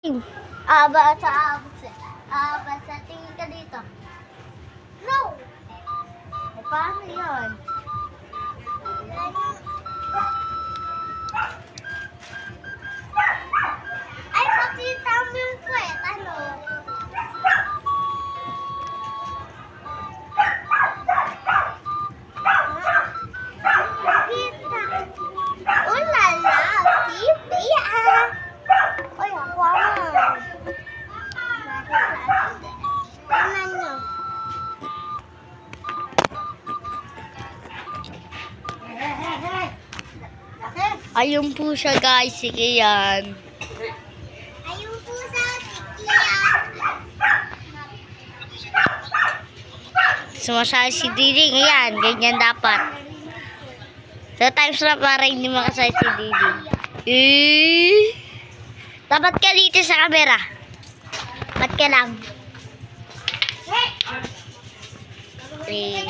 Basta tingin ka dito. No! Eh, paano yun? Ay, pakita mo yung kwet. Ano? Kita. Ulala, pipi ah. Oy, ako naman. Tingnan nyo. Ayun po siya guys, si Kian. Ayun po sa sikyan. Sumasali si Didi, yan, ganyan dapat. So times na para hindi makasali si Didi. Dapat ka dito sa camera. Ba't ka lang? 3,